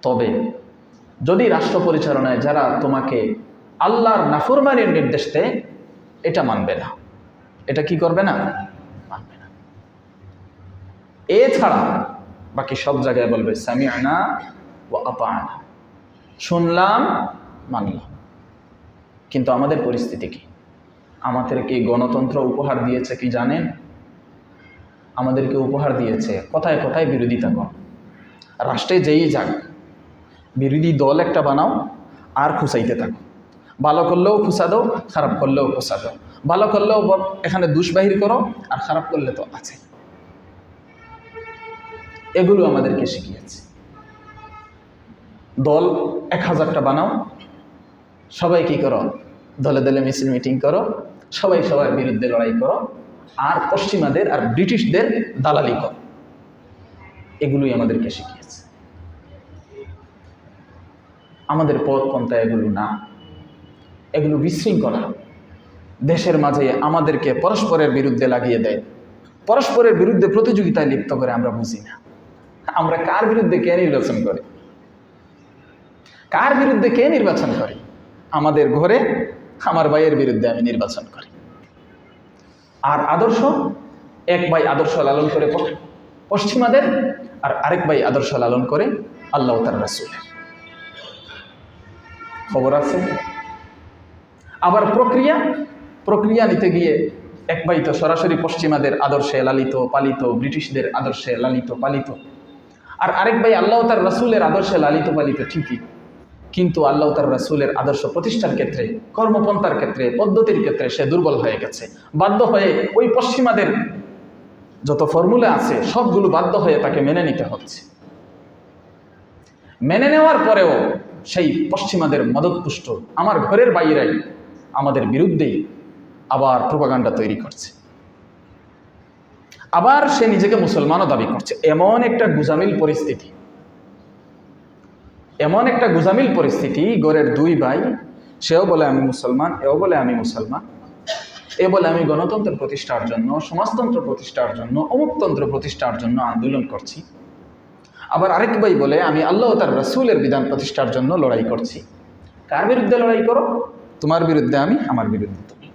তবে যদি রাষ্ট্র পরিচালনায় যারা তোমাকে আল্লাহর নাফরমানির নির্দেশ দেয়, এটা মানবে না। এটা কি করবে না? মানবে না। এছাড়া বাকি সব জায়গায় বলবে সামি'না ওয়া আতা'না, শুনলাম মানলাম। কিন্তু আমাদের পরিস্থিতি কি? আমাদেরকে গণতন্ত্র উপহার দিয়েছে কি জানেন? আমাদেরকে উপহার দিয়েছে কথায় কথায় বিরোধিতা কর। রাষ্ট্রে যেই যাক, বিরোধী দল একটা বানাও আর খুঁচাইতে থাকো। ভালো করলেও খুঁচা দাও, খারাপ করলেও খুঁচা দাও। ভালো করলেও এখানে দুষ বাহির করো, আর খারাপ করলে তো আছে। এগুলো আমাদেরকে শিখিয়েছে। দল 1000টা বানাও, সবাই কি করো? দলে দলে মিছিল মিটিং করো, সবাই সবার বিরুদ্ধে লড়াই করো, আর পশ্চিমাদের আর ব্রিটিশদের দালালি করো। এগুলোই আমাদেরকে শিখিয়েছে। আমাদের পথ পন্থা এগুলো না, এগুলো বিশৃঙ্খলা। দেশের মাঝে আমাদেরকে পরস্পরের বিরুদ্ধে লাগিয়ে দেয়, পরস্পরের বিরুদ্ধে প্রতিযোগিতায় লিপ্ত করে। আমরা বুঝি না আমরা কার বিরুদ্ধে কে নির্বাচন করি, কার বিরুদ্ধে কে নির্বাচন করি। আমাদের ঘরে আমার ভাইয়ের বিরুদ্ধে আমি নির্বাচন করি। আর আদর্শ, এক ভাই আদর্শ লালন করে পশ্চিমাদের, আর আরেক ভাই আদর্শ লালন করে আল্লাহ তার রাসূলের। খবর আছে? আবার প্রক্রিয়া নিতে গিয়ে এক ভাই তো সরাসরি পশ্চিমাদের আদর্শে লালিত পালিত, ব্রিটিশদের আদর্শে লালিত পালিত, আর আরেক ভাই আল্লাহ তার রাসূলের আদর্শে লালিত পালিত। ঠিকই, কিন্তু আল্লাহ তার রাসূলের আদর্শ প্রতিষ্ঠার ক্ষেত্রে, কর্মপন্থার ক্ষেত্রে, পদ্ধতির ক্ষেত্রে সে দুর্বল হয়ে গেছে। বাধ্য হয়ে ওই পশ্চিমাদের যত ফর্মুলা আছে সবগুলো বাধ্য হয়ে তাকে মেনে নিতে হচ্ছে। মেনে নেওয়ার পরেও সেই পশ্চিমাদের মদতপুষ্ট আমার ঘরের বাইরেই আমাদের বিরুদ্ধেই আবার প্রোপাগান্ডা তৈরি করছে। আবার সে নিজেকে মুসলমানও দাবি করছে। এমন একটা গুজামিল পরিস্থিতি, ঘরের দুই ভাই, সেও বলে আমি মুসলমান, এও বলে আমি মুসলমান, এ বলে আমি গণতন্ত্র প্রতিষ্ঠার জন্য, সমাজতন্ত্র প্রতিষ্ঠার জন্য, অমুকতন্ত্র প্রতিষ্ঠার জন্য আন্দোলন করছি। আবার আরেক ভাই বলে আমি আল্লাহ তার রাসূলের বিধান প্রতিষ্ঠার জন্য লড়াই করছি। কার বিরুদ্ধে লড়াই করো? তোমার বিরুদ্ধে আমি, আমার বিরুদ্ধে তুমি।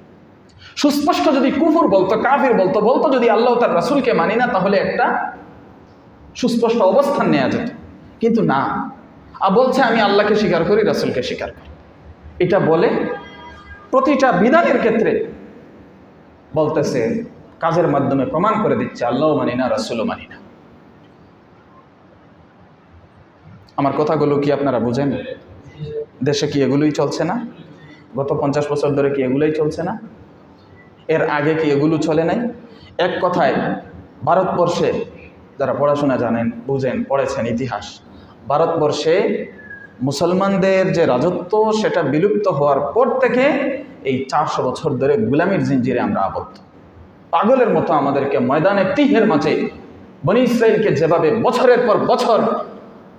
সুস্পষ্ট যদি কুফর বলতো, কাফির বলতো যদি আল্লাহ তার রাসূলকে মানি না, তাহলে একটা সুস্পষ্ট অবস্থান নেওয়া যেত। কিন্তু না, বলছে আমি আল্লাহকে স্বীকার করি, রাসূলকে স্বীকার করি। এটা বলে প্রতিটা বিধানের ক্ষেত্রে বলতেছে, কাজের মাধ্যমে প্রমাণ করে দিচ্ছে আল্লাহও মানি না, রাসূলও মানি না। আমার কথাগুলো কি আপনারা বুঝেন? দেশে কি এগুলোই চলছে না? গত 50 বছর ধরে কি এগুলোই চলছে না? এর আগে কি এগুলো চলে নাই? এক কথায় ভারতবর্ষে যারা পড়াশোনা জানেন, বুঝেন, পড়েছেন ইতিহাস, ভারতবর্ষে মুসলমানদের যে রাজত্ব সেটা বিলুপ্ত হওয়ার পর থেকে এই 400 বছর ধরে গোলামির জিঞ্জিরে আমরা আবদ্ধ। পাগলের মতো আমাদেরকে ময়দানে তিহের মাঝে বনি ইসরাইলকে যেভাবে বছরের পর বছর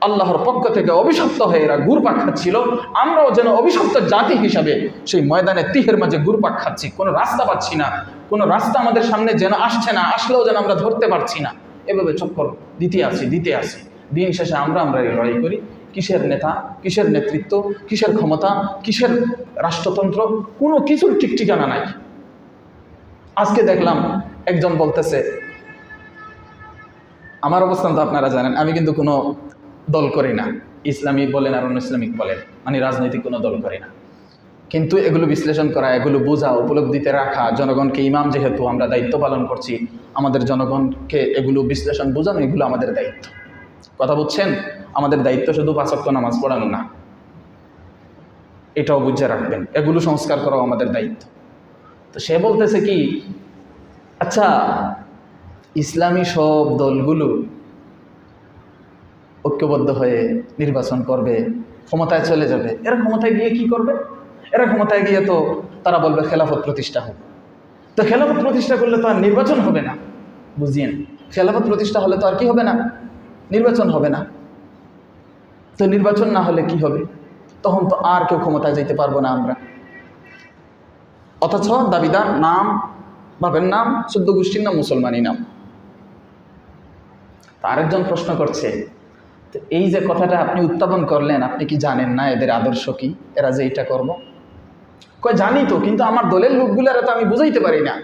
আল্লাহর পক্ষ থেকে অভিশপ্ত হয়ে এরা ঘুরপাক খাচ্ছিল, আমরাও যেন অভিশপ্ত জাতি হিসাবে সেই ময়দানে তিহের মাঝে ঘুরপাক খাচ্ছি। কোনো রাস্তা পাচ্ছি না, কোনো রাস্তা আমাদের সামনে যেন আসছে না, আসলেও যেন আমরা ধরতে পারছি না। এভাবে চক্কর দিতে আসি। দিন শেষে আমরা লড়াই করি। কিসের নেতা, কিসের নেতৃত্ব, কিসের ক্ষমতা, কিসের রাষ্ট্রতন্ত্র, কোনো কিছুর ঠিক ঠিকানা নাই। আজকে দেখলাম একজন বলতেছে, আমার অবস্থান তো আপনারা জানেন, আমি কিন্তু কোনো দল করি না, ইসলামী বলেন আর ইসলামিক বলেন, মানে রাজনৈতিক কোনো দল করি না। কিন্তু এগুলো বিশ্লেষণ করা, এগুলো বোঝা, উপলব্ধিতে রাখা, জনগণকে ইমাম যেহেতু আমরা দায়িত্ব পালন করছি, আমাদের জনগণকে এগুলো বিশ্লেষণ বোঝানো, এগুলো আমাদের দায়িত্ব। কথা বুঝছেন? আমাদের দায়িত্ব শুধু 5 ওয়াক্ত নামাজ পড়ানো না, এটাও বুঝে রাখবেন। এগুলো সংস্কার করাও আমাদের দায়িত্ব। তো সে বলতেছে কি, আচ্ছা ইসলামী সব দলগুলো ঐক্যবদ্ধ হয়ে নির্বাচন করবে, ক্ষমতায় চলে যাবে, এরা ক্ষমতায় গিয়ে কি করবে? এরা ক্ষমতায় গিয়ে তো তারা বলবে খেলাফত প্রতিষ্ঠা হবে। তো খেলাফত প্রতিষ্ঠা করলে তো আর নির্বাচন হবে না, বুঝিয়েন? খেলাফত প্রতিষ্ঠা হলে তো আর কি হবে না? নির্বাচন হবে না। তো নির্বাচন না হলে কি হবে? তখন তো আর কেউ ক্ষমতায় যেতে পারবো না আমরা। অথচ দাবিদার নাম, বাপের নাম, 14 গোষ্ঠীর নাম মুসলমানই নাম। আরেকজন প্রশ্ন করছে, তো এই যে কথাটা আপনি উত্থাপন করলেন, আপনি কি জানেন না এদের আদর্শ কি, এরা যে এইটা করবো? কয় জানি তো, কিন্তু আমার দলের লোকগুলারা তো আমি বুঝাইতে পারি না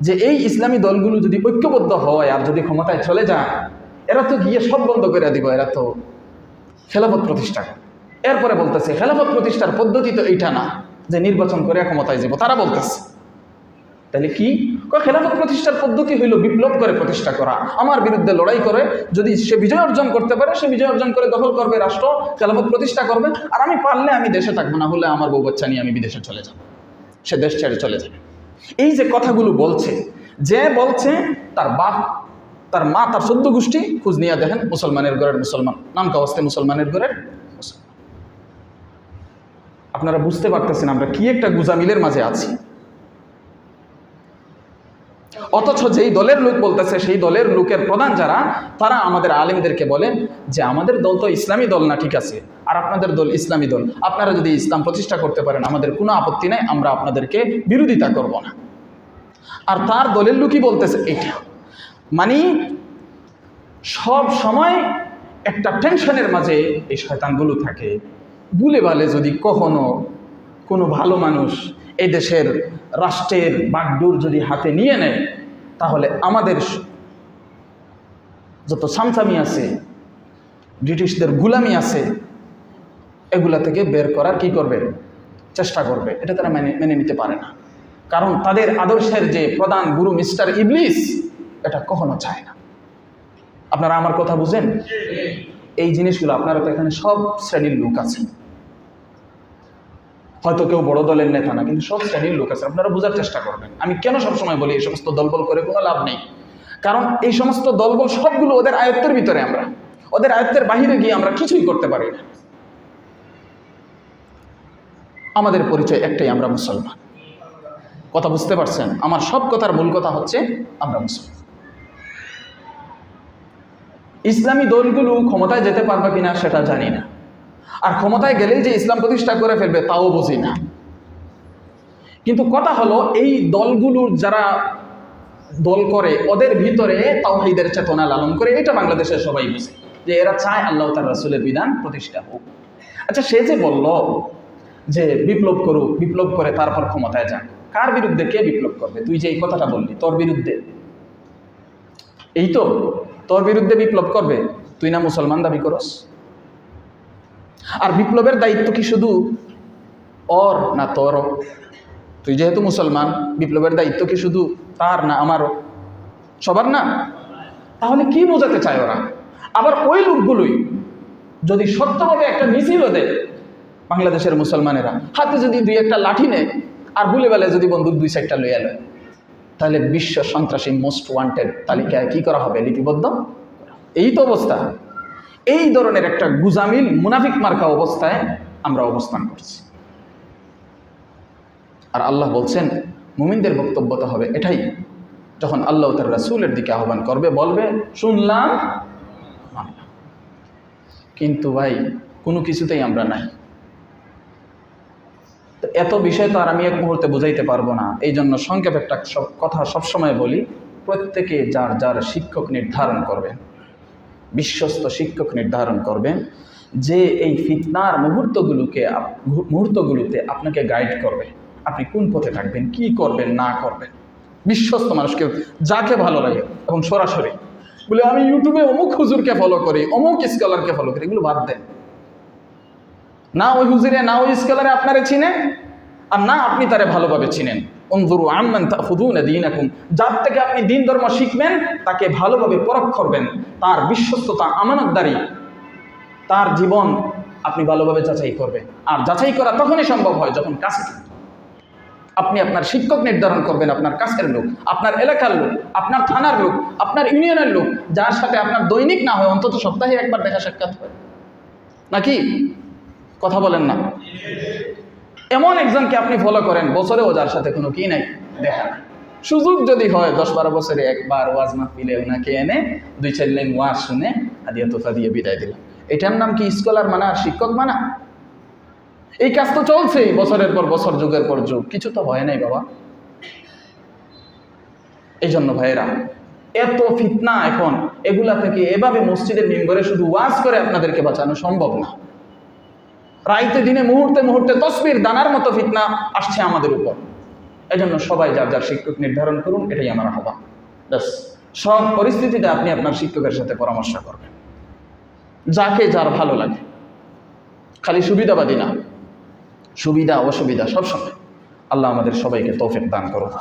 যে এই ইসলামী দলগুলো যদি ঐক্যবদ্ধ হয় আর যদি ক্ষমতায় চলে যায়, এরা তো গিয়ে সব বন্ধ করে দিব, এরা তো খেলাফত প্রতিষ্ঠা করে। এরপরে বলতেছে খেলাফত প্রতিষ্ঠার পদ্ধতি তো এইটা না যে নির্বাচন করে ক্ষমতায় যাব, তারা বলতেছে। তাহলে কি? খেলাফত প্রতিষ্ঠার পদ্ধতি হইল বিপ্লব করে প্রতিষ্ঠা করা, আমার বিরুদ্ধে লড়াই করে যদি সে বিজয় অর্জন করতে পারে, সে বিজয় অর্জন করে দখল করবে রাষ্ট্র, খেলাফত প্রতিষ্ঠা করবে, আর আমি পারলে আমি দেশে থাকবো, না হলে আমার বউ বাচ্চা নিয়ে আমি বিদেশে চলে যাব, সে দেশ ছেড়ে চলে যাবে। এই যে কথাগুলো বলছে, যে বলছে তার বাপ, তার মা, তার 14 গোষ্ঠী খোঁজ নিয়ে দেখেন মুসলমানের ঘরের মুসলমান, নাম কাওয়াস্তে মুসলমানের ঘরের মুসলমান। আপনারা বুঝতে পারতেছেন আমরা কি একটা গুজামিলের মাঝে আছি। অথচ যেই দলের লোক বলতেছে, সেই দলের লোকের প্রধান যারা, তারা আমাদের আলেমদেরকে বলেন যে আমাদের দল তো ইসলামী দল না, ঠিক আছে, আর আপনাদের দল ইসলামী দল, আপনারা যদি ইসলাম প্রতিষ্ঠা করতে পারেন আমাদের কোনো আপত্তি নাই, আমরা আপনাদেরকে বিরোধিতা করব না। আর তার দলের লোকই বলতেছে এটা, মানে সব সময় একটা টেনশনের মাঝে এই শয়তানগুলো থাকে। ভুলে ভালে যদি কখনো কোনো ভালো মানুষ এই দেশের রাষ্ট্রের বাগডোর যদি হাতে নিয়ে নেয়, তাহলে আমাদের যত সামসামি আছে, ব্রিটিশদের গুলামি আছে, এগুলা থেকে বের করার কি করবে? চেষ্টা করবে। এটা তারা মেনে নিতে পারে না, কারণ তাদের আদর্শের যে প্রধান গুরু মিস্টার ইবলিস, এটা কখনো চায় না। আপনারা আমার কথা বুঝেন? এই জিনিসগুলো আপনারা তো এখানে সব শ্রেণীর লোক আছেন, হয়তো কেউ বড় দলের নেতা না, কিন্তু সব শ্রেণীর লোক আছে, আপনারা বোঝার চেষ্টা করবেন। আমি কেন সবসময় বলি এই সমস্ত দলবল করে কোনো লাভ নেই, কারণ এই সমস্ত দলবল সবগুলো ওদের আয়ত্তের ভিতরে, আমরা ওদের আয়ত্তের বাহিরে গিয়ে আমরা কিছুই করতে পারি না। আমাদের পরিচয় একটাই, আমরা মুসলমান। কথা বুঝতে পারছেন? আমার সব কথার মূল কথা হচ্ছে আমরা মুসলমান। ইসলামী দলগুলো ক্ষমতায় যেতে পারবে কিনা সেটা জানি না, আর ক্ষমতায় গেলেই যে ইসলাম প্রতিষ্ঠা করে ফেলবে তাও বুঝি না। কিন্তু কথা হলো, এই দলগুলোর যারা দল করে, ওদের ভিতরে তাওহীদের চেতনা লালন করে, এটা বাংলাদেশের সবাই বুঝে যে এরা চায় আল্লাহ তার রাসূলের বিধান প্রতিষ্ঠা হোক। আচ্ছা, সে যে বলল যে বিপ্লব করুক, বিপ্লব করে তারপর ক্ষমতায় যাক, কার বিরুদ্ধে? কে বিপ্লব করবে? তুই যে এই কথাটা বললি, তোর বিরুদ্ধে, এই তো তোর বিরুদ্ধে বিপ্লব করবে। তুই না মুসলমান দাবি করস? আর বিপ্লবের দায়িত্ব কি শুধু ওর না তোরও? তুই যেহেতু মুসলমান, বিপ্লবের দায়িত্ব কি শুধু তার না আমারও? সবার না? তাহলে কি বোঝাতে চায় ওরা? আবার ওই লোকগুলোই যদি সত্যভাবে একটা মিছিল দেয়, বাংলাদেশের মুসলমানেরা হাতে যদি 2-1টা লাঠি নেয় আর ভুলে বেলে যদি বন্দুক 2-4টা লইয়া লয়, তাহলে বিশ্ব সন্ত্রাসী মোস্ট ওয়ান্টেড তালিকায় কি করা হবে? লিপিবদ্ধ। এই তো অবস্থা। এই ধরনের একটা গুজামিল মুনাফিক মার্কা অবস্থায় আমরা অবস্থান করছি। আর আল্লাহ বলছেন মুমিনদের বক্তব্য তো হবে এটাই, যখন আল্লাহ তার রাসূলের দিকে আহ্বান করবে, বলবে শুনলাম মানলাম। কিন্তু ভাই কোনো কিছুতেই আমরা নাই। তো এত বিষয় তো আর আমি এক মুহূর্তে বুঝাইতে পারবো না। এই জন্য সংক্ষেপে একটা কথা সবসময় বলি, প্রত্যেকে যার যার শিক্ষক নির্ধারণ করবেন, বিশ্বস্ত শিক্ষক নির্ধারণ করবেন, যে এই ফিতনার মুহূর্তগুলোতে আপনাকে গাইড করবে, আপনি কোন পথে থাকবেন, কি করবেন না করবেন। বিশ্বস্ত মানুষকে, যাকে ভালো লাগে, এবং সরাসরি বলে আমি ইউটিউবে অমুক হুজুরকে ফলো করি, অমুক স্কলারকে ফলো করি, এগুলো বাদ দেন। না ওই হুজুরে না ওই স্কলারে আপনারে চিনে, আর না আপনি তারে ভালোভাবে চিনেন। উনজুরু আম্মান তাখুযুনা দীনাকুম, যার থেকে আপনি দিন ধর্ম শিখবেন তাকে ভালোভাবে পরখ করবেন, তার বিশ্বস্ততা, আমানতদারি, তার জীবন আপনি ভালোভাবে যাচাই করবেন। আর যাচাই করা তখনই সম্ভব হয় যখন কাছে আপনি আপনার শিক্ষক নির্ধারণ করবেন, আপনার কাছের লোক, আপনার এলাকার লোক, আপনার থানার লোক, আপনার ইউনিয়নের লোক, যার সাথে আপনার দৈনিক না হয় অন্তত সপ্তাহে একবার দেখা সাক্ষাৎ হয়, নাকি? কথা বলেন না? এমন একজনকে আপনি ফলো করেন বছরেও যার সাথে কোনো কি নাই, দেখা নাই। সুযোগ যদি হয় 10-12 বছরে একবার ওয়াজ মাহফিলে ওনাকে এনে 2-4 লাইন ওয়াজ শুনে হাদিয়া তোফা দিয়ে বিদায় দিলাম, এটার নাম কি স্কলার মানা, শিক্ষক মানা? এই কাজ তো চলছেই বছরের পর বছর, যুগের পর যুগ, কিছু তো হয় নাই বাবা। এই জন্য ভাইয়েরা, এত ফিতনা এখন এগুলা থেকে এভাবে মসজিদের মিম্বরে শুধু ওয়াজ করে আপনাদেরকে বাঁচানো সম্ভব না। রাইতে দিনে মুহূর্তে মুহূর্তে তসবির দানার মতো ফিতনা আসছে আমাদের উপর। এজন্য সবাই যার যার শিক্ষক নির্ধারণ করুন, এটাই আমার আহ্বান। ব্যাস, সব পরিস্থিতিতে আপনি আপনার শিক্ষকের সাথে পরামর্শ করবেন, যাকে যার ভালো লাগে। খালি সুবিধাবাদী না, সুবিধা অসুবিধা সবসময়। আল্লাহ আমাদের সবাইকে তৌফিক দান করুন।